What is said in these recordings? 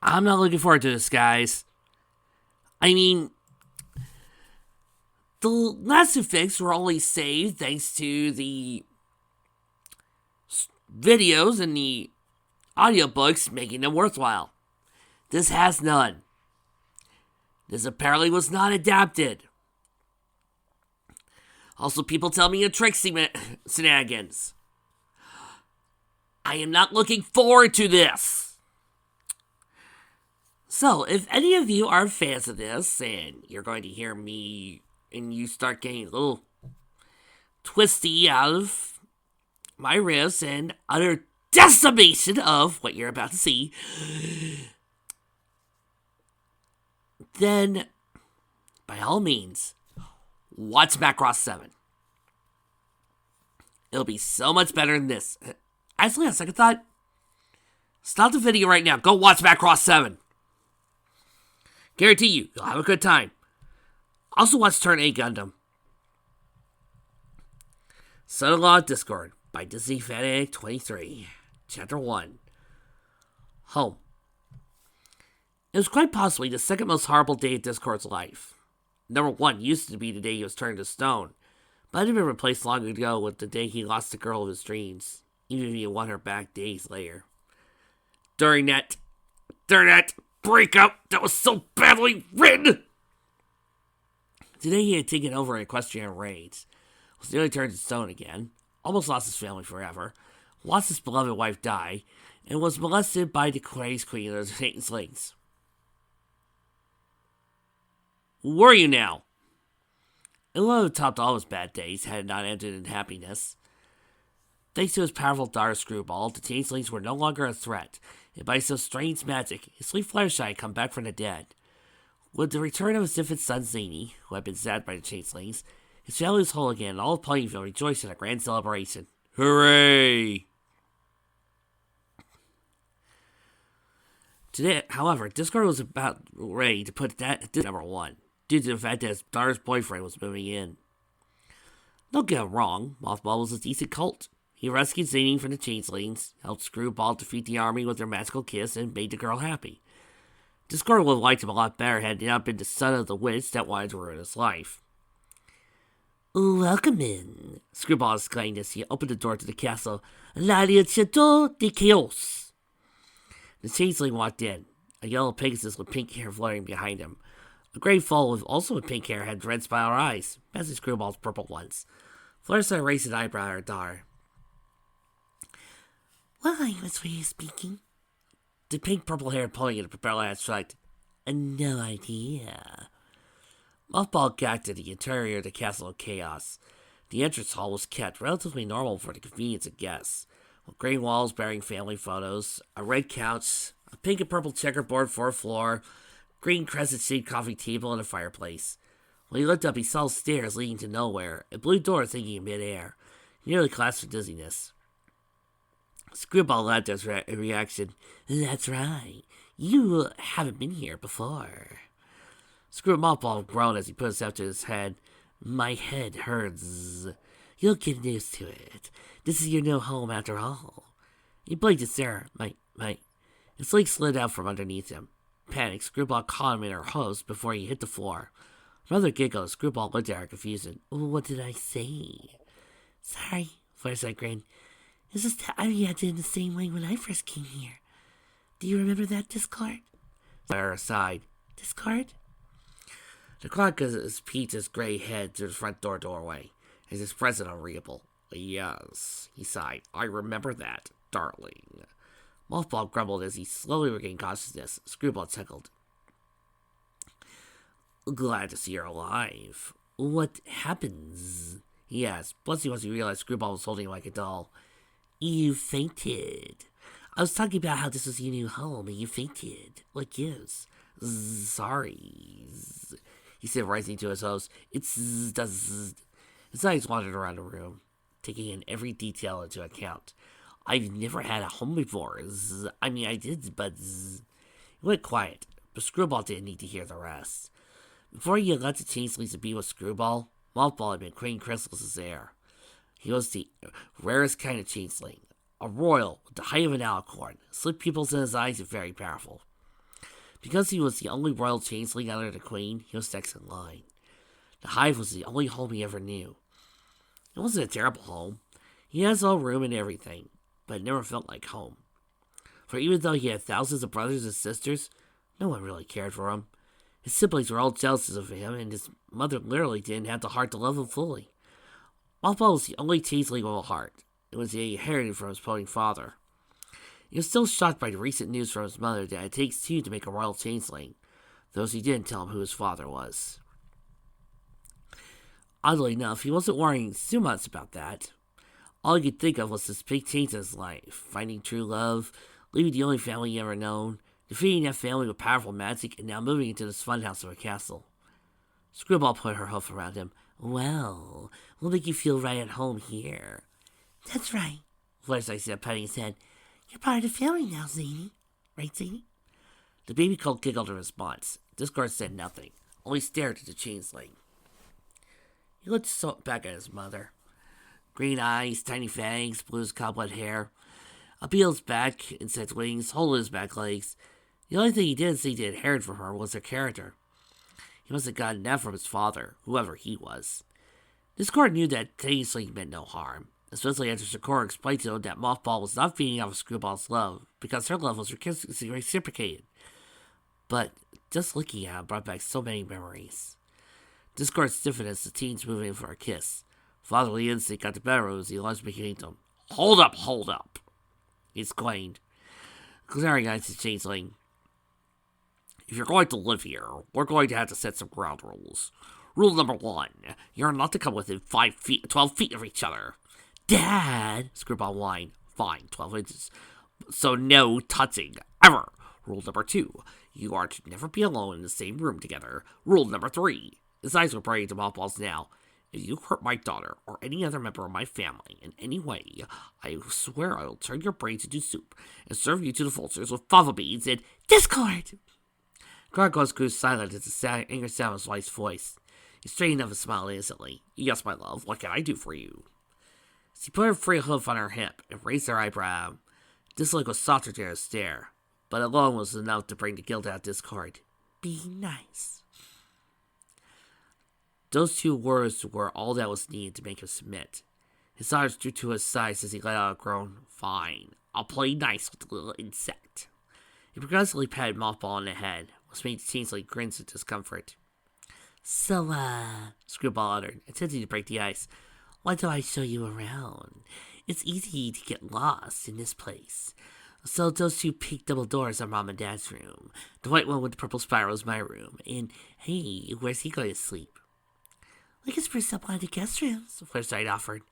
I'm not looking forward to this, guys. I mean, the last two fics were only saved thanks to the videos and the audiobooks making them worthwhile. This has none. This apparently was not adapted. Also, people tell me a Trixie shenanigans. I am not looking forward to this. So, if any of you are fans of this, and you're going to hear me, and you start getting a little twisty out of my riffs and utter decimation of what you're about to see, then, by all means, watch Macross 7. It'll be so much better than this. Actually, on second thought, stop the video right now. Go watch Macross 7. Guarantee you'll have a good time. Also watch Turn A Gundam. Son-in-Law Discord by Disney Fanatic 23. Chapter 1. Home. It was quite possibly the second most horrible day of Discord's life. Number 1 used to be the day he was turned to stone, but it had been replaced long ago with the day he lost the girl of his dreams, even if he won her back days later. During that breakup that was so badly written, today he had taken over an equestrian raids, was nearly turned to stone again, almost lost his family forever, lost his beloved wife Di, and was molested by the craze queen of the Satan's Slings. Who were you now? It would have topped all his bad days had it not ended in happiness. Thanks to his powerful daughter Screwball, the changelings were no longer a threat, and by some strange magic, his sweet Fluttershy had come back from the dead. With the return of his infant son Zany, who had been zapped by the changelings, his family was whole again, and all of Ponyville rejoiced in a grand celebration. Hooray! Today, however, Discord was about ready to put that to number 1, due to the fact that his daughter's boyfriend was moving in. Don't get him wrong, Mothball was a decent cult. He rescued Zany from the changelings, helped Screwball defeat the army with their magical kiss, and made the girl happy. Discord would have liked him a lot better had he not been the son of the witch that wanted to ruin his life. Welcome in, Screwball exclaimed as he opened the door to the castle. L'Aria Chateau de Chaos. The changeling walked in, a yellow Pegasus with pink hair fluttering behind him. A gray foal also with pink hair had red spiral eyes, matching Screwball's purple ones. Fluttershy raised an eyebrow at her daughter. What language were you speaking? The pink-purple-haired pony in the propeller hat shrugged. No idea. Mothball gagged at the interior of the Castle of Chaos. The entrance hall was kept relatively normal for the convenience of guests, with gray walls bearing family photos, a red couch, a pink and purple checkerboard for a floor, green crescent-shaped coffee table, and a fireplace. When he looked up, he saw stairs leading to nowhere, a blue door hanging in midair. He nearly collapsed with dizziness. Screwball laughed at his reaction. That's right. You haven't been here before. Mothball groaned as he put his hand to his head. My head hurts. You'll get used to it. This is your new home after all. He blinked at Sarah. His leg slid out from underneath him. Panicked, Screwball caught him in her hose before he hit the floor. Another giggle, Screwball looked at her confusion. What did I say? Sorry, Fluttershy grinned. It's just that I acted the same way when I first came here. Do you remember that, Discord? Sarah sighed. Discord? The clock peeked his gray head through the front doorway, his expression unreadable. Yes, he sighed. I remember that, darling. Mothball grumbled as he slowly regained consciousness. Screwball chuckled. Glad to see you're alive. What happens? He asked, blushing once he realized Screwball was holding him like a doll. You fainted. I was talking about how this was your new home and you fainted. What gives? Sorry, he said, rising to his hose. His eyes wandered around the room, taking in every detail into account. I've never had a home before. I did, but... He went quiet, but Screwball didn't need to hear the rest. Before he had let the changelings be with Screwball, Mothball had been creating crystals as air. He was the rarest kind of changeling, a royal with the height of an alicorn, slit pupils in his eyes and very powerful. Because he was the only royal changeling under the Queen, he was next in line. The Hive was the only home he ever knew. It wasn't a terrible home. He had his own room and everything, but it never felt like home. For even though he had thousands of brothers and sisters, no one really cared for him. His siblings were all jealous of him, and his mother literally didn't have the heart to love him fully. Mothball was the only changeling with a heart. It was he inherited from his pony father. He was still shocked by the recent news from his mother that it takes two to make a royal changeling, though he didn't tell him who his father was. Oddly enough, he wasn't worrying too much about that. All he could think of was this big change in his life, finding true love, leaving the only family he ever known, defeating that family with powerful magic, and now moving into this funhouse of a castle. Screwball put her hoof around him. Well, we'll make you feel right at home here. That's right, Fluttershy said, patting his head. You're part of the family now, Zany. Right, Zany? The baby colt giggled in response. Discord said nothing, only stared at the changeling. He looked back at his mother. Green eyes, tiny fangs, blue as cobweb hair. A Beel's back, insect wings, hole in his back legs. The only thing he didn't see to inherit from her was her character. He must have gotten that from his father, whoever he was. Discord knew that changeling meant no harm, especially after Sakura explained to him that Mothball was not feeding off of Screwball's love, because her love was reciprocated. But just looking at him brought back so many memories. Discord stiffened as the teens moved in for a kiss. Fatherly instinct got the better of him as he lunged between them. Hold up, he exclaimed, glaring at the changeling. If you're going to live here, we're going to have to set some ground rules. Rule number 1, you're not to come within 12 feet of each other. Dad, Screwball whined. Fine, 12 inches. So no touching, ever. Rule number 2, you are to never be alone in the same room together. Rule number 3, his eyes were burning to Mothball's now. If you hurt my daughter or any other member of my family in any way, I swear I will turn your brains into soup and serve you to the vultures with fava beans and Discord! Gargoyles grew silent as the anger sound in his wife's voice. He straightened up and smiled innocently. Yes, my love, what can I do for you? She put her free hoof on her hip and raised her eyebrow. This look was softer to her stare, but alone was enough to bring the guilt out of Discord. Be nice. Those 2 words were all that was needed to make him submit. His arms drew to his sides as he let out a groan. Fine, I'll play nice with the little insect. He progressively patted Mothball on the head, which made Changeling grins in discomfort. So, Screwball uttered, attempting to break the ice. Why do I show you around? It's easy to get lost in this place. So those 2 pink double doors are Mom and Dad's room. The white one with the purple spiral is my room. And, hey, where's he going to sleep? We can spruce up one of the guest rooms, Fluttershy offered.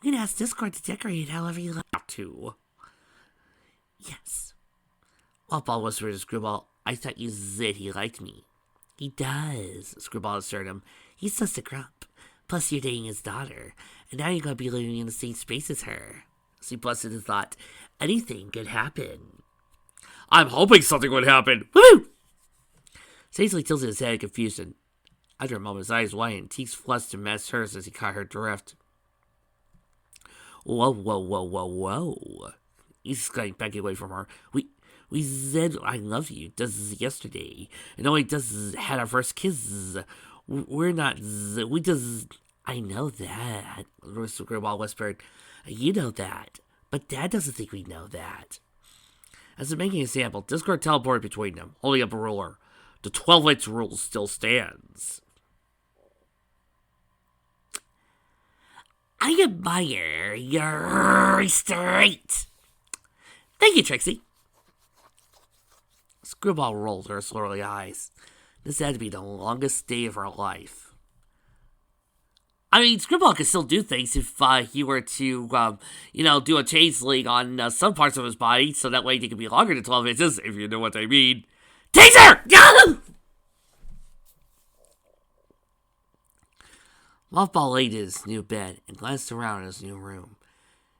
You can ask Discord to decorate it however you like to. Yes. Mothball whispered to Screwball, I thought you said he liked me. He does, Screwball assured him. He's just a grump. Plus you're dating his daughter, and now you're going to be living in the same space as her. So he blushed and thought, anything could happen. I'm hoping something would happen. Woo! Changeling tilted his head in confusion. After a moment, his eyes widened, cheeks flushed to match hers as he caught her drift. Whoa. He's getting back away from her. We said I love you just yesterday, and only just had our first kiss. We just... I know that, Screwball whispered. You know that, but Dad doesn't think we know that. As a making example, Discord teleported between them, holding up a ruler. The 12-inch rule still stands. I admire your straight. Thank you, Trixie. Screwball rolled her swirly eyes. This had to be the longest day of her life. I mean, Screwball could still do things if he were to, do a changeling on some parts of his body, so that way they could be longer than 12 inches, if you know what I mean. Taser! Mothball laid in his new bed and glanced around his new room.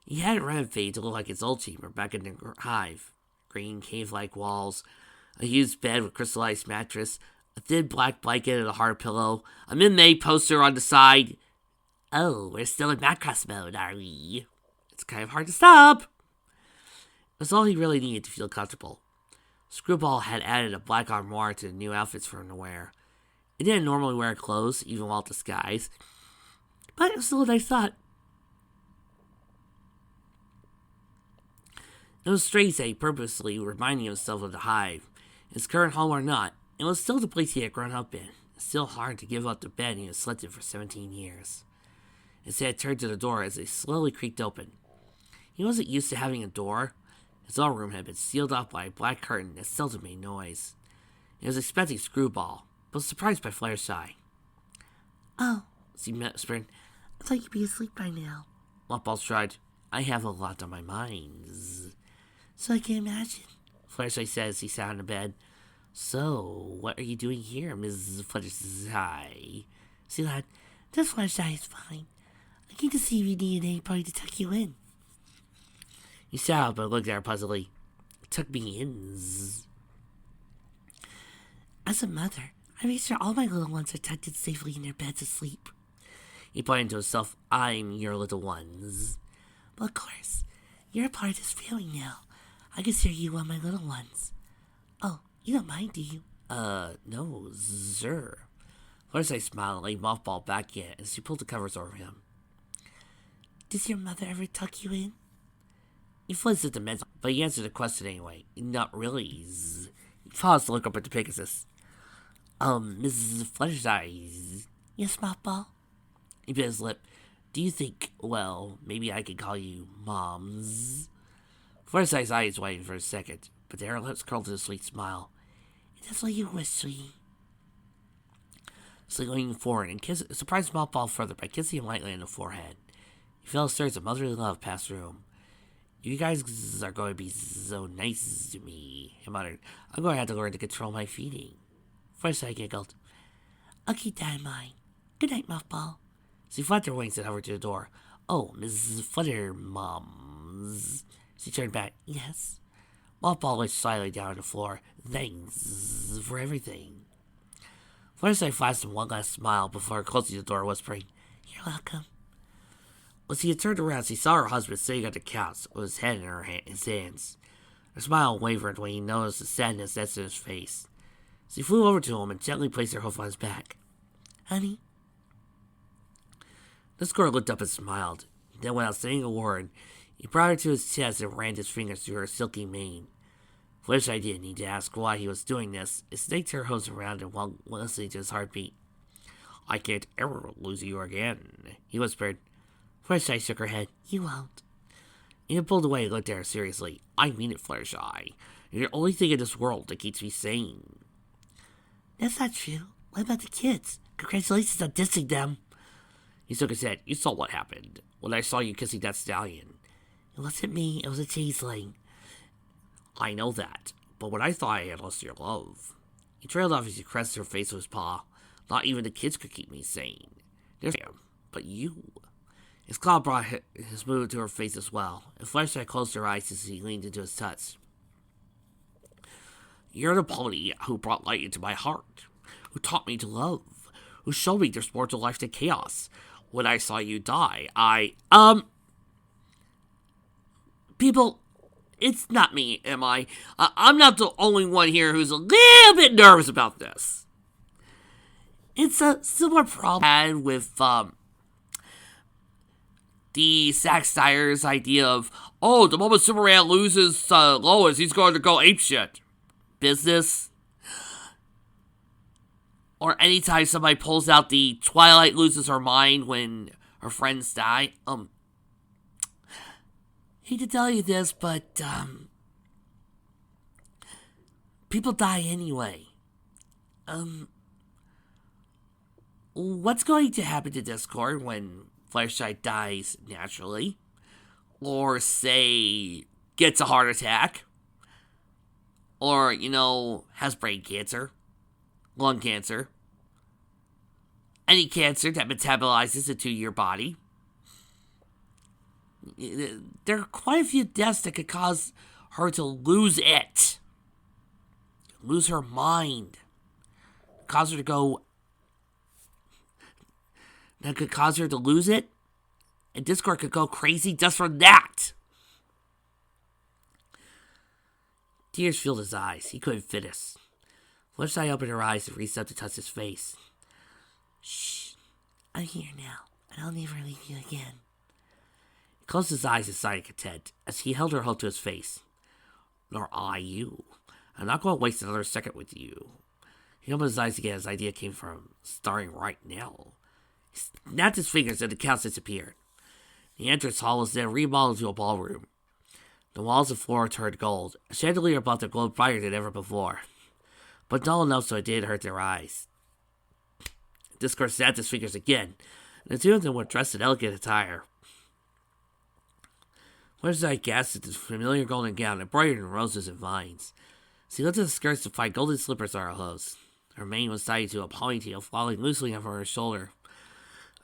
He had it renovated to look like his old chamber back in the hive. Green, cave-like walls, a used bed with crystallized mattress, a thin black blanket and a hard pillow, a Min-May poster on the side. Oh, we're still in Macross mode, are we? It's kind of hard to stop. It was all he really needed to feel comfortable. Screwball had added a black armoire to the new outfits for him to wear. It didn't normally wear clothes, even while disguised, but it was still a nice thought. It was strange that he purposely reminding himself of the hive. His current home or not, it was still the place he had grown up in. It's still hard to give up the bed he had slept in for 17 years. His head turned to the door as it slowly creaked open. He wasn't used to having a door. His own room had been sealed off by a black curtain that seldom made noise. He was expecting Screwball, but was surprised by Fluttershy. "Oh," she whispered, "I thought you'd be asleep by now." Muffball shrugged. "I have a lot on my mind." "So I can imagine," Fluttershy said as he sat on the bed. "So, what are you doing here, Mrs. Fluttershy?" "See, lad, this Fluttershy is fine. I came to see if you needed anybody to tuck you in." He sat up and looked at her puzzledly. "Tuck me in." "As a mother, I make sure all my little ones are tucked in safely in their beds asleep." He pointed to himself. "I'm your little ones." "Well, of course. You're a part of this family now. I consider you one of my little ones. Oh, you don't mind, do you?" No, sir." Fluttershy smiled and laid Muffball back in as she pulled the covers over him. "Does your mother ever tuck you in?" He flinched at the mention, but he answered the question anyway. "Not really." He paused to look up at the Pegasus. Mrs. Fluttershy." "Yes, Muffball?" He bit his lip. "Do you think, well, maybe I could call you Moms?" Fluttershy's eyes widened for a second, but her lips curled to a sweet smile. "If that's what you wish, sweetie." So leaning forward and surprised Muffball further by kissing him lightly on the forehead. He felt a surge of motherly love pass through him. "You guys are going to be so nice to me," he muttered. "I'm going to have to learn to control my feeding." Fluttershy giggled. "I'll keep that in mind. Good night, Muffball." She flapped her wings and hovered to the door. "Oh, Mrs. Fluttermoms." She turned back. "Yes." Muffball lay slyly down on the floor. "Thanks for everything." Fluttershy flashed him one last smile before closing the door, whispering, "You're welcome." When she had turned around, she saw her husband sitting on the couch with his head in his hands. Her smile wavered when he noticed the sadness that's in his face. She flew over to him and gently placed her hoof on his back. "Honey?" Discord looked up and smiled. Then, without saying a word, he brought her to his chest and ran his fingers through her silky mane. Fluttershy didn't need to ask why he was doing this. It snaked her hooves around him while listening to his heartbeat. "I can't ever lose you again," he whispered. Fluttershy shook her head. "You won't." He pulled away and looked at her seriously. "I mean it, Fluttershy. You're the only thing in this world that keeps me sane." "That's not true. What about the kids? Congratulations on dissing them." He shook his head. "You saw what happened when I saw you kissing that stallion." "It wasn't me. It was a changeling." "I know that, but when I thought I had lost your love..." He trailed off as he caressed her face with his paw. "Not even the kids could keep me sane. There's him, but you..." His claw brought his mood to her face as well, and Fluttershy closed her eyes as he leaned into his touch. "You're the pony who brought light into my heart, who taught me to love, who showed me there's more to life than chaos. When I saw you die, People, it's not me, am I? I'm not the only one here who's a little bit nervous about this. It's a similar problem I had with, the Zack Snyder's idea of, the moment Superman loses Lois, he's going to go apeshit. Business. Or anytime somebody pulls out the Twilight loses her mind when her friends die. Hate to tell you this, but, people die anyway. What's going to happen to Discord when Fluttershy dies naturally? Or, say, gets a heart attack? Or, has brain cancer? Lung cancer? Any cancer that metabolizes into your body? There are quite a few deaths that could cause her to lose it. Lose her mind. Cause her to go... That could cause her to lose it. And Discord could go crazy just for that. Tears filled his eyes. He couldn't finish. Flesheye opened her eyes and reached up to touch his face. Shh. I'm here now, and I'll never leave you again. He closed his eyes in sign of content as he held her hold to his face. Nor I you. I'm not going to waste another second with you. He opened his eyes again as the idea came from starting right now. He snapped his fingers and the couch disappeared. The entrance hall was then remodeled into a ballroom. The walls and floor turned gold. A chandelier above them glowed brighter than ever before. But dull enough so it didn't hurt their eyes. Discord snapped his fingers again, and the two of them were dressed in elegant attire. Flesheye gasped at the familiar golden gown embroidered in roses and vines. She lifted the skirts to find golden slippers on her hose. Her mane was tied to a ponytail falling loosely over her shoulder.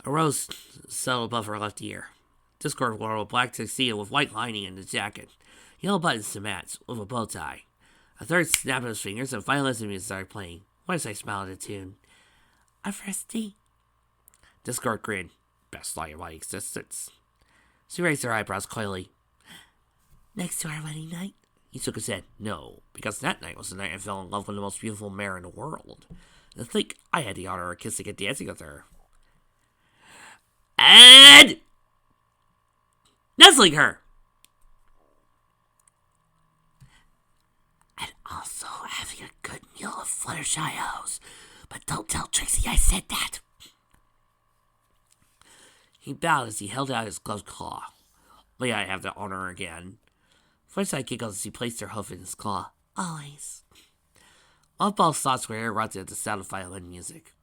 A rose settled above her left ear. Discord wore a black tuxedo with white lining and a jacket, yellow buttons to match, with a bow tie. A third snapped his fingers and violin music started playing. Flesheye smiled at the tune. A first date. Discord grinned. Best night of my existence. She raised her eyebrows coyly. Next to our wedding night? He shook his head. No, because that night was the night I fell in love with the most beautiful mare in the world. And to think I had the honor of kissing and dancing with her. And nuzzling her. And also having a good meal of Fluttershy O's. But don't tell Trixie I said that. He bowed as he held out his gloved claw. May I have the honor again? Flesheye giggled as he placed her hoof in his claw. Always. Mothball's thoughts were interrupted at the sound of violin music.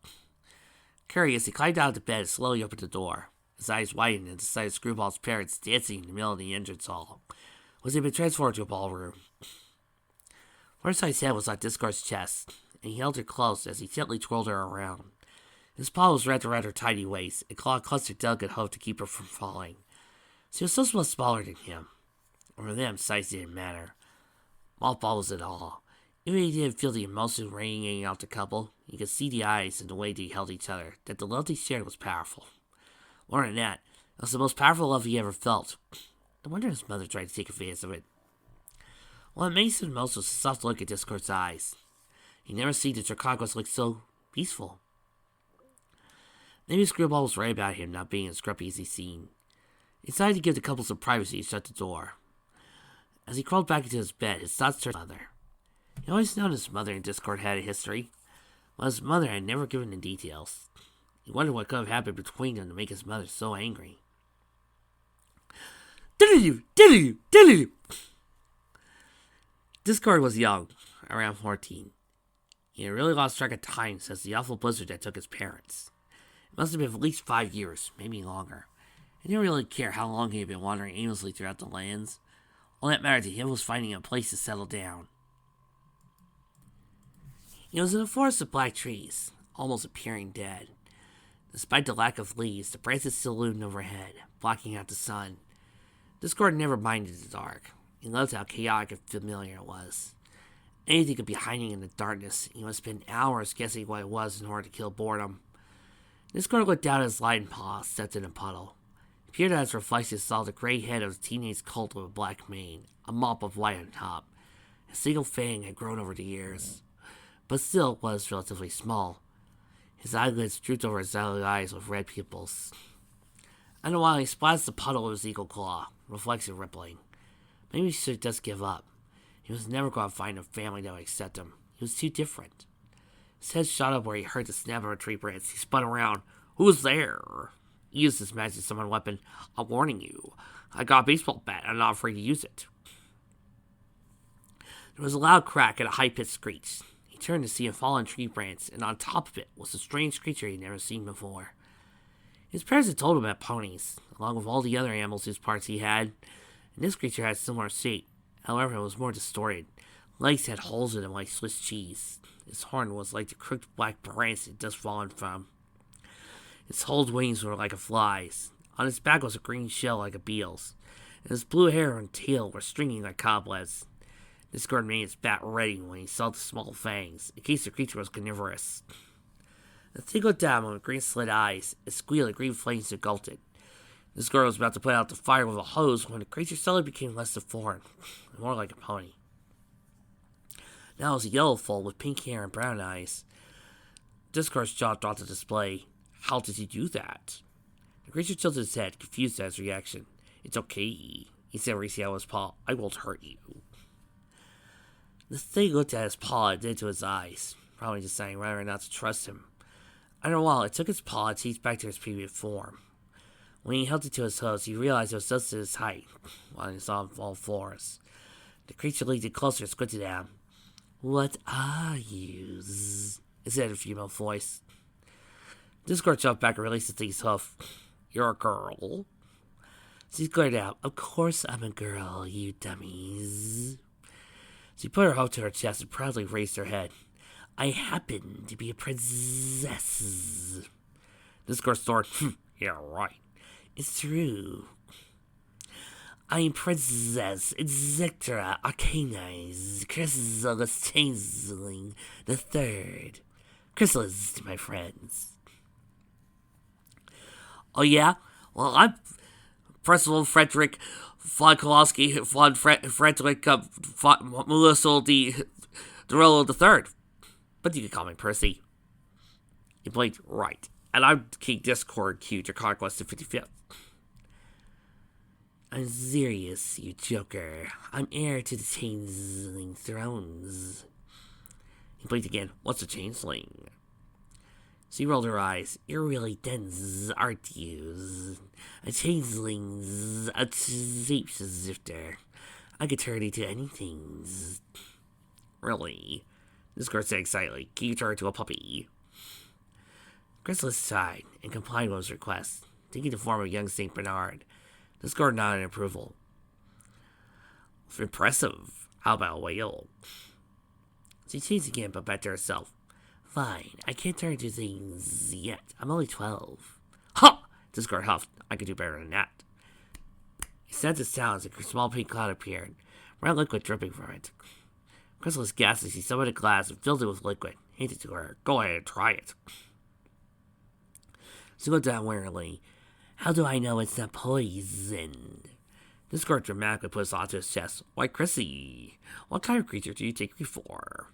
Curious, he climbed out of the bed and slowly opened the door. His eyes widened and decided Screwball's parents dancing in the middle of the entrance hall. Was he been transformed to a ballroom? Flesheye's head was on Discord's chest, and he held her close as he gently twirled her around. His paw was wrapped around her tiny waist, and clawed close her delicate hoof to keep her from falling. She was so much smaller than him. For them, size didn't matter. Mothball was in awe. Even if he didn't feel the emotion radiating out the couple, he could see the eyes and the way they held each other, that the love they shared was powerful. More than that, it was the most powerful love he ever felt. No wonder his mother tried to take advantage of it. What amazed him most was the soft look in Discord's eyes. He never seen the Draconics look so peaceful. Maybe Screwball was right about him not being as grumpy as he seemed. He decided to give the couple some privacy and shut the door. As he crawled back into his bed, his thoughts turned to his mother. He always known his mother and Discord had a history, but his mother had never given the details. He wondered what could have happened between them to make his mother so angry. Discord was young, around 14. He had really lost track of time since the awful blizzard that took his parents. It must have been at least 5 years, maybe longer. He didn't really care how long he had been wandering aimlessly throughout the lands. All that mattered to him was finding a place to settle down. He was in a forest of black trees, almost appearing dead. Despite the lack of leaves, the branches still loomed overhead, blocking out the sun. Discord never minded the dark. He loved how chaotic and familiar it was. Anything could be hiding in the darkness. He must spend hours guessing what it was in order to kill boredom. Discord looked down at his lion paw, stepped in a puddle. He peered at his reflection and saw the gray head of a teenage colt with a black mane, a mop of white on top. A single fang had grown over the years, but still was relatively small. His eyelids drooped over his yellow eyes with red pupils. And a while he splashed the puddle with his eagle claw, reflection rippling. Maybe he should just give up. He was never going to find a family that would accept him. He was too different. His head shot up where he heard the snap of a tree branch. He spun around. Who's there? He used his magic summon weapon. I'm warning you. I got a baseball bat. I'm not afraid to use it. There was a loud crack and a high-pitched screech. He turned to see a fallen tree branch, and on top of it was a strange creature he'd never seen before. His parents had told him about ponies, along with all the other animals whose parts he had, and this creature had a similar shape. However, it was more distorted. Legs had holes in them like Swiss cheese. His horn was like the crooked black branch it had just fallen from. His whole wings were like a fly's. On his back was a green shell like a beetle's, and his blue hair and tail were stringy like cobwebs. Discord made his bat ready when he saw the small fangs, in case the creature was carnivorous. The thing looked down with green slit eyes, and squealed at green flames engulfed it. Discord was about to put out the fire with a hose when the creature suddenly became less deformed, and more like a pony. Now it was a yellow foal with pink hair and brown eyes. Discord's jaw dropped to display. How did he do that? The creature tilted his head, confused at his reaction. It's okay, he said, raising out his paw. I won't hurt you. The thing looked at his paw and then to his eyes, probably deciding whether or not to trust him. After a while, it took his paw and teeth back to his previous form. When he held it to his hooves, he realized it was just at his height, while he saw him fall floors. The creature leaned in closer and squinted at him. What are you? It said in a female voice. Discord jumped back and released the thing's hoof. You're a girl? She glared out. Of course I'm a girl, you dummies. She put her hoof to her chest and proudly raised her head. I happen to be a princess. Discord snorted. Yeah, right. It's true. I'm Princess Inzectora Arcanise Chrysalis Changeling the Third. Chrysalis to my friends. Oh yeah? Well, I'm Percival Frederick von Kowalski von Frederick von Melissa de Dorello the Third. But you can call me Percy. He blinked. Right. And I'm King Discord Q to Conquest of 55th. I'm serious, you joker. I'm heir to the Changeling thrones. He blinked again. What's a Changeling? She rolled her eyes. You're really dense, aren't you? A Changeling's a shapeshifter. I could turn into anything. Really? Discord said excitedly. Can you turn into a puppy? Chrysalis sighed and complied with his request, taking the form of young St. Bernard. Discord nodded in approval. Impressive. How about a whale? She changed again, but back to herself. Fine, I can't turn into things yet. I'm only 12. Ha! Discord huffed. I could do better than that. He set his talons and a small pink cloud appeared, brown liquid dripping from it. Chrysalis gasped as he summoned a glass and filled it with liquid. Handed it to her. Go ahead and try it. She looked down wearily. How do I know it's not poison? Discord dramatically put his onto his chest. Why, Chrissy, what kind of creature do you take me for?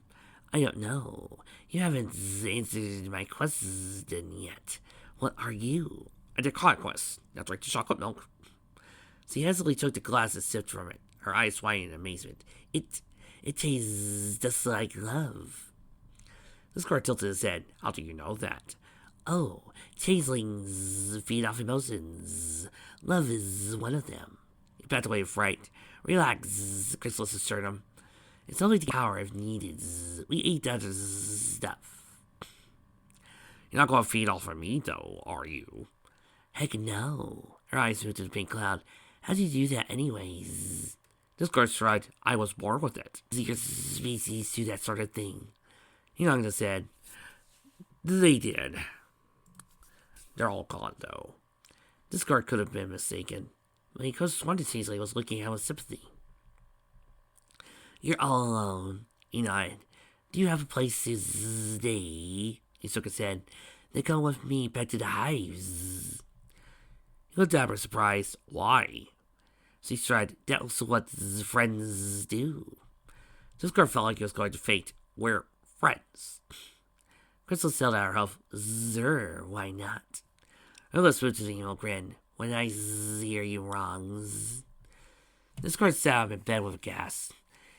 I don't know. You haven't answered my question yet. What are you? I did conquest. Now drink the chocolate milk. She hastily took the glass and sipped from it, her eyes widening in amazement. It tastes just like love. Discord tilted his head. How do you know that? Oh, changelings feed off emotions. Love is one of them. He backed away in fright. Relax, Chrysalis assured him. It's only the power if needed. We eat other stuff. You're not going to feed off of me, though, are you? Heck no. Her eyes moved to the pink cloud. How do you do that anyways? Discord shrugged. I was born with it. Your species do that sort of thing. He hung his head. They did. They're all gone, though. Discord could have been mistaken. When he could have sworn to Changeling was looking at him with sympathy. You're all alone, he nodded. Do you have a place to stay? He shook his head. Then come with me back to the hives. He looked at her surprised. Why? She sighed. That's what friends do. Discord felt like he was going to faint. We're friends. Crystal sailed out her hoof. Zer, why not? Her lips moved to the evil grin. When I hear you wrongs. Discord sat up in bed with a gasp.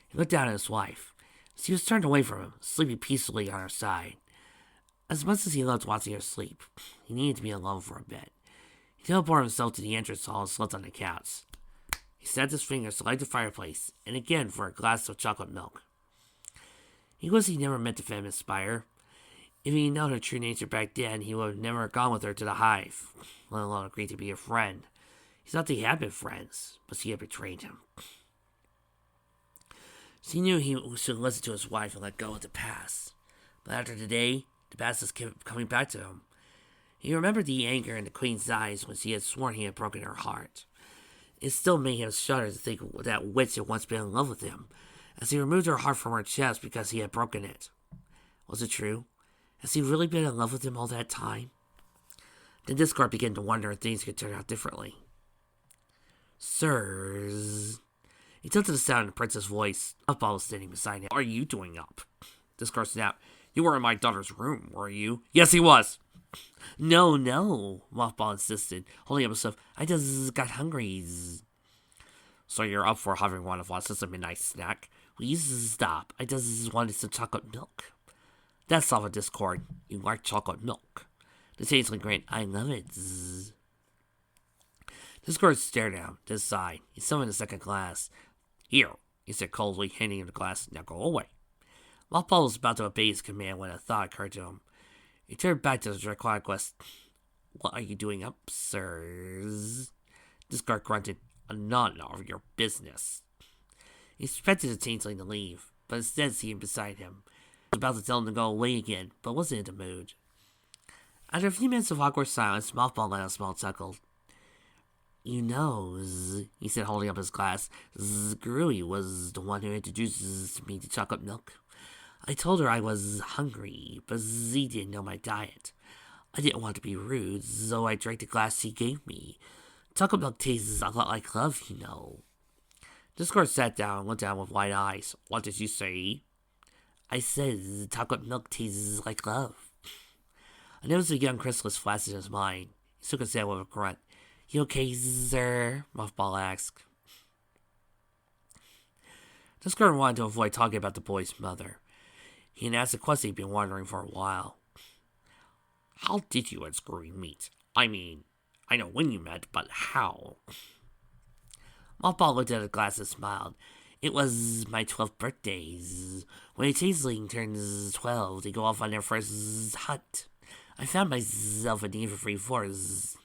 He looked down at his wife. She was turned away from him, sleeping peacefully on her side. As much as he loved watching her sleep, he needed to be alone for a bit. He teleported himself to the entrance hall and slept on the couch. He snapped his fingers to light the fireplace, and again for a glass of chocolate milk. He wished he never met the feminist Spire. If he'd known her true nature back then, he would have never gone with her to the hive, let alone agreed to be a friend. He thought they had been friends, but she had betrayed him. She knew he should listen to his wife and let go of the past. But after today, the past is coming back to him. He remembered the anger in the queen's eyes when she had sworn he had broken her heart. It still made him shudder to think that witch had once been in love with him, as he removed her heart from her chest because he had broken it. Was it true? Has he really been in love with him all that time? Then Discord began to wonder if things could turn out differently. Sirs, He tilted the sound in the prince's voice. Mothball was standing beside him. What are you doing up? Discord snapped. You were in my daughter's room, were you? Yes, he was. No, Mothball insisted, holding up himself. I just got hungry. So you're up for having one of us as a midnight snack? Please stop. I just wanted some chocolate milk. That's all for Discord. You like chocolate milk. The changeling grinned. I love it. Discord stared at him, to his side. He summoned a second glass. Here, he said coldly, handing him the glass. Now go away. Mothball was about to obey his command when a thought occurred to him. He turned back to the Dracoid quest. What are you doing up, sirs? Discord grunted. None of your business. He expected the changeling to leave, but instead seeing beside him. He was about to tell him to go away again, but wasn't in the mood. After a few minutes of awkward silence, Mothball let out a small chuckle. You know, he said, holding up his glass, Screwy was the one who introduced me to chocolate milk. I told her I was hungry, but Z didn't know my diet. I didn't want to be rude, so I drank the glass she gave me. Chocolate milk tastes a lot like love, you know. Discord sat down and looked down with wide eyes. What did you say? I said chocolate milk tastes like love. I noticed a young chrysalis flash in his mind. He shook his head with a grunt. You okay, sir? Mothball asked. Discord wanted to avoid talking about the boy's mother. He had asked a question he'd been wondering for a while. How did you and Screwy meet? I mean, I know when you met, but how? Mothball looked at the glass and smiled. It was my 12th birthday. When a changeling turns 12, they go off on their first hunt. I found myself in the Everfree Forest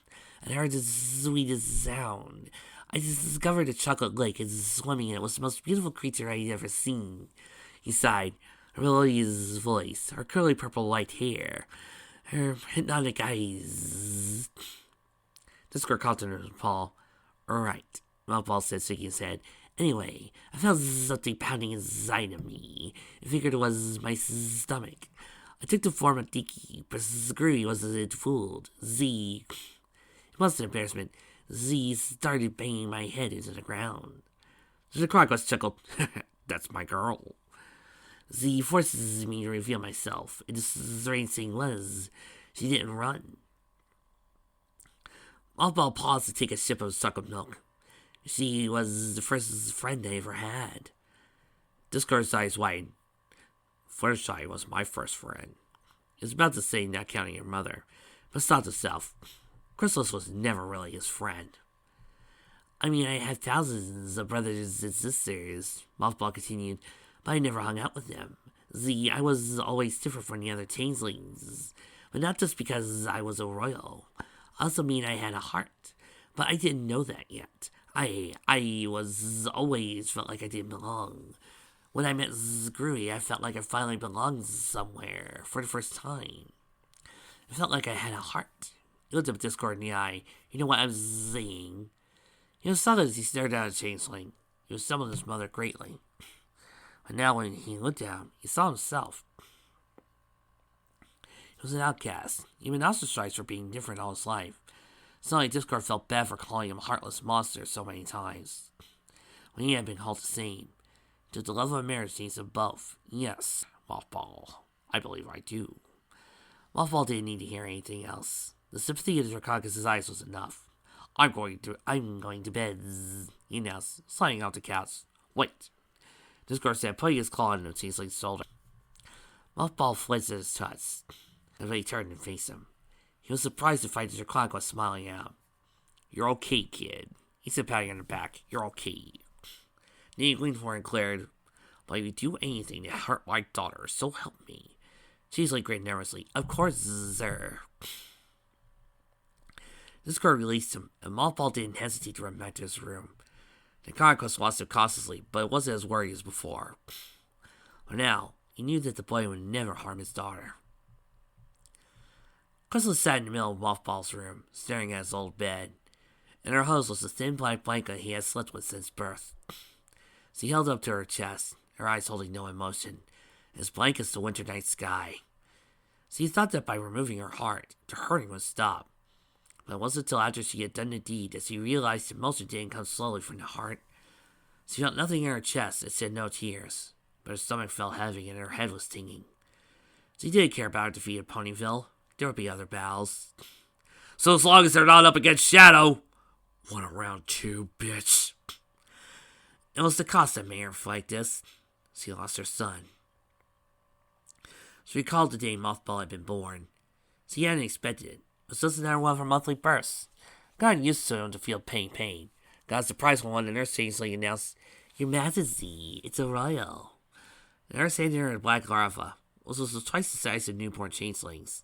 and heard the sweetest sound. I discovered a chocolate lake and swimming in it was the most beautiful creature I had ever seen. He sighed. Her melodious voice, her curly purple light hair, her hypnotic eyes. Discord caught her in his paw. Right, Mothball said, shaking his head. Anyway, I felt something pounding inside of me. I figured it was my stomach. I took the form of Tiki, but Screwy wasn't fooled. Z. It was an embarrassment. Z started banging my head into the ground. The crocodile chuckled. That's my girl. Z forces me to reveal myself. And the strange thing was, she didn't run. Mothball paused to take a sip of chocolate milk. She was the first friend I ever had. Discord's eyes widened. Fluttershy was my first friend. He was about to say, not counting your mother, but stopped himself. Chrysalis was never really his friend. I mean, I had thousands of brothers and sisters, Mothball continued, but I never hung out with them. Z, I was always different from the other changelings, but not just because I was a royal. I also mean I had a heart, but I didn't know that yet. I was always felt like I didn't belong. When I met Screwy, I felt like I finally belonged somewhere for the first time. I felt like I had a heart. He looked up Discord in the eye. You know what I'm saying? He was silent as he stared down at Changeling. He was summoning his mother greatly. But now when he looked down, he saw himself. He was an outcast. He'd been ostracized for being different all his life. Suddenly, Discord felt bad for calling him a heartless monster so many times. When he had been called the same. Does the love of marriage needs them both? Yes, Mothball. I believe I do. Mothball didn't need to hear anything else. The sympathy in Draconicus' eyes was enough. I'm going to bed, he announced, sliding off the couch. Wait. Discord said, putting his claw on the changeling's shoulder. Mothball flinched at his touch, and then he turned and faced him. He was surprised to find that Draconicus was smiling at him. You're okay, kid. He said, patting on the back. You're okay. Then he leaned forward and declared, but if you do anything to hurt my daughter, so help me. Changeling grinned nervously. Of course, sir. Discord released him, and Mothball didn't hesitate to run back to his room. The conquest watched him cautiously, but it wasn't as worried as before. But now, he knew that the boy would never harm his daughter. Chrysalis sat in the middle of Mothball's room, staring at his old bed. In her hose was the thin black blanket he had slept with since birth. She held up to her chest, her eyes holding no emotion, as blank as the winter night sky. She thought that by removing her heart, the hurting would stop. But it wasn't until after she had done the deed that she realized emotion didn't come slowly from the heart, She felt nothing in her chest and said no tears, but her stomach felt heavy and her head was stinging. She didn't care about her defeat at Ponyville. There would be other battles. So as long as they're not up against Shadow. Want a round two, bitch. It was the cost that made her fight this. She lost her son. She recalled the day Mothball had been born. She hadn't expected it. It was just another one of her monthly bursts. Gotten used to him to feel pain. Got surprised when one of the nurse changeling announced, Your Majesty, it's a royal. The nurse handed her a black larva, which was twice the size of newborn changelings.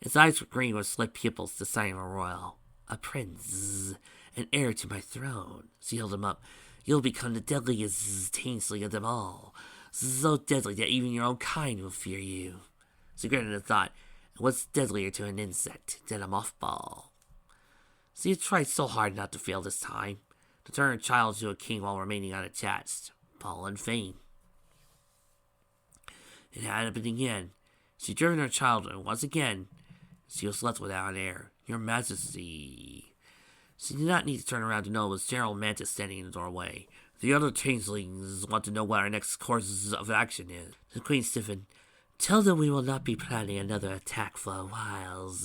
Its eyes were green with slit pupils, the sign of a royal. A prince, an heir to my throne. She held him up. You'll become the deadliest changeling of them all. So deadly that even your own kind will fear you. She grinned at the thought. What's deadlier to an insect than a mothball? She had tried so hard not to fail this time, to turn her child into a king while remaining unattached. All in vain. It had happened again. She had driven her child, and once again, she was left without an heir. Your Majesty. She did not need to turn around to know it was General Mantis standing in the doorway. The other changelings want to know what our next course of action is. The Queen stiffened. Tell them we will not be planning another attack for a while.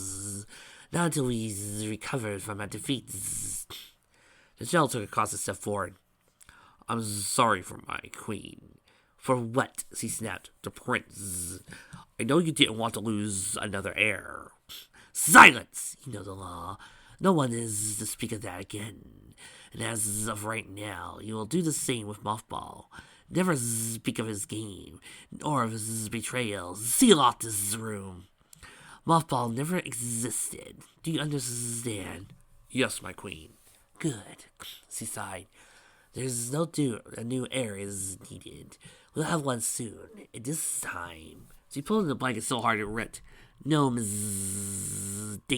Not until we recovered from our defeat. The general took a cautious step forward. I'm sorry for my queen. For what? She snapped. The prince. I know you didn't want to lose another heir. Silence! You know the law. No one is to speak of that again. And as of right now, you will do the same with Mothball. Never speak of his game, nor of his betrayal. Seal off this room. Mothball never existed. Do you understand? Yes, my queen. Good. She sighed. There's no a new heir is needed. We'll have one soon. And this time. She pulled in the blanket so hard it ripped. No mistakes.